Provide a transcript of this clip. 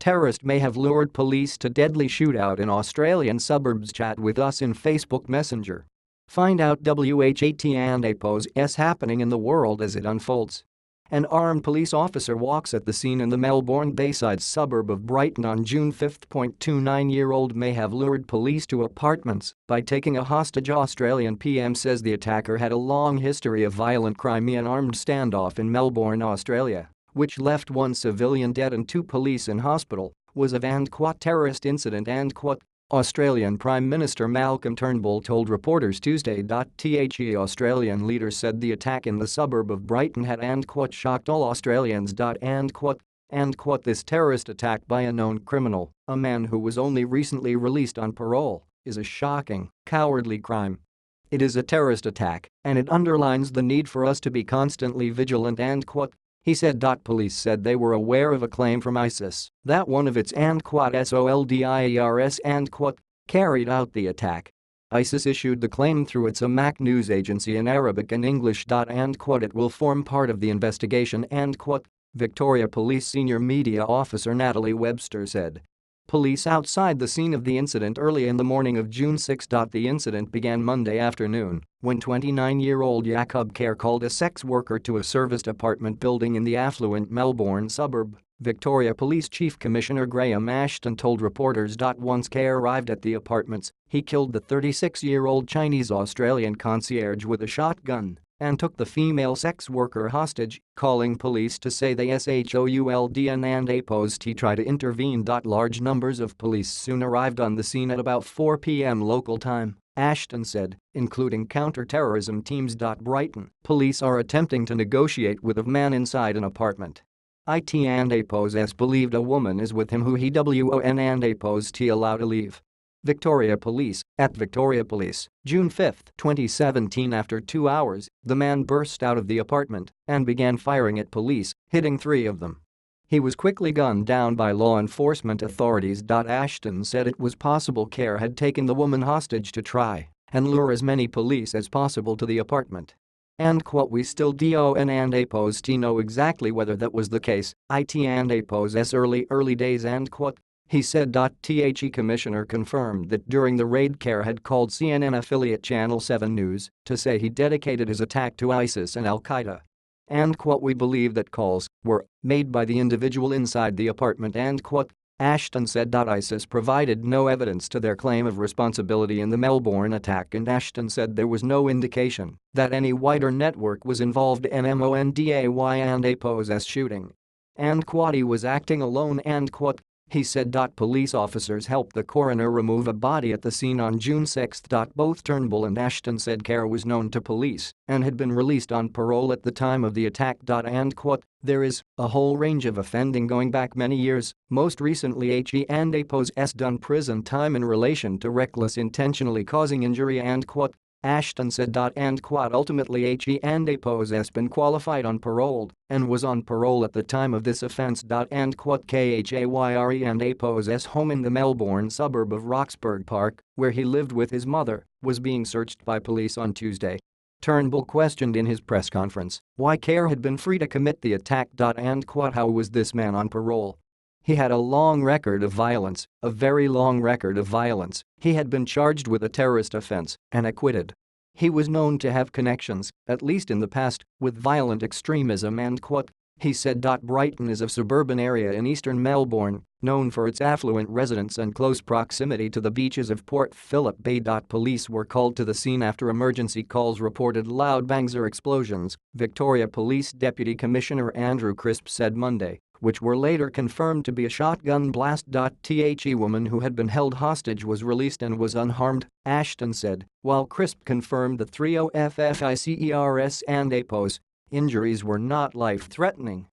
Terrorist may have lured police to deadly shootout in Australian suburbs. Chat with us in Facebook Messenger. Find out what and APO's happening in the world as it unfolds. An armed police officer walks at the scene in the Melbourne Bayside suburb of Brighton on June 5. 29-year-old may have lured police to apartments by taking a hostage. Australian PM says the attacker had a long history of violent crime. An armed standoff in Melbourne, Australia, which left one civilian dead and 2 police in hospital, was a terrorist incident. Australian Prime Minister Malcolm Turnbull told reporters Tuesday. The Australian leader said the attack in the suburb of Brighton had shocked all Australians. This terrorist attack by a known criminal, a man who was only recently released on parole, is a shocking, cowardly crime. It is a terrorist attack, and it underlines the need for us to be constantly vigilant. He said. Police said they were aware of a claim from ISIS that one of its soldiers carried out the attack. ISIS issued the claim through its Amaq news agency in Arabic and English. It will form part of the investigation. Victoria Police Senior Media Officer Natalie Webster said. Police outside the scene of the incident early in the morning of June 6. The incident began Monday afternoon when 29-year-old Yaqub Khair called a sex worker to a serviced apartment building in the affluent Melbourne suburb, Victoria Police Chief Commissioner Graham Ashton told reporters. Once Khair arrived at the apartments, he killed the 36-year-old Chinese-Australian concierge with a shotgun and took the female sex worker hostage, calling police to say they should and APO's try to intervene. Large numbers of police soon arrived on the scene at about 4 p.m. local time, Ashton said, including counter-terrorism teams. Brighton police are attempting to negotiate with a man inside an apartment. It and APO's believed a woman is with him who he won and APO's allowed to leave. Victoria Police, at Victoria Police, June 5, 2017. After 2 hours, the man burst out of the apartment and began firing at police, hitting 3 of them. He was quickly gunned down by law enforcement authorities. Ashton said it was possible Khair had taken the woman hostage to try and lure as many police as possible to the apartment. We still don't and APO's know exactly whether that was the case. It and APO's early days. He said. The commissioner confirmed that during the raid Khair had called CNN affiliate Channel 7 News to say he dedicated his attack to ISIS and Al-Qaeda. We believe that calls were made by the individual inside the apartment. Ashton said. ISIS provided no evidence to their claim of responsibility in the Melbourne attack, and Ashton said there was no indication that any wider network was involved in Monday and APO's shooting. He was acting alone. He said. Police officers helped the coroner remove a body at the scene on June 6. Both Turnbull and Ashton said Khair was known to police and had been released on parole at the time of the attack. There is a whole range of offending going back many years, most recently he and APO's done prison time in relation to reckless intentionally causing injury. Ashton said. Ultimately he and APO's been qualified on parole and was on parole at the time of this offence. Khyre and APO's home in the Melbourne suburb of Roxburgh Park, where he lived with his mother, was being searched by police on Tuesday. Turnbull questioned in his press conference why Khair had been free to commit the attack. How was this man on parole? He had a long record of violence, a very long record of violence. He had been charged with a terrorist offense and acquitted. He was known to have connections, at least in the past, with violent extremism. He said. Brighton is a suburban area in eastern Melbourne, known for its affluent residents and close proximity to the beaches of Port Phillip Bay. Police were called to the scene after emergency calls reported loud bangs or explosions, Victoria Police Deputy Commissioner Andrew Crisp said Monday, which were later confirmed to be a shotgun blast. The woman who had been held hostage was released and was unharmed, Ashton said, while Crisp confirmed the 3 OFFICERS and APO's injuries were not life-threatening.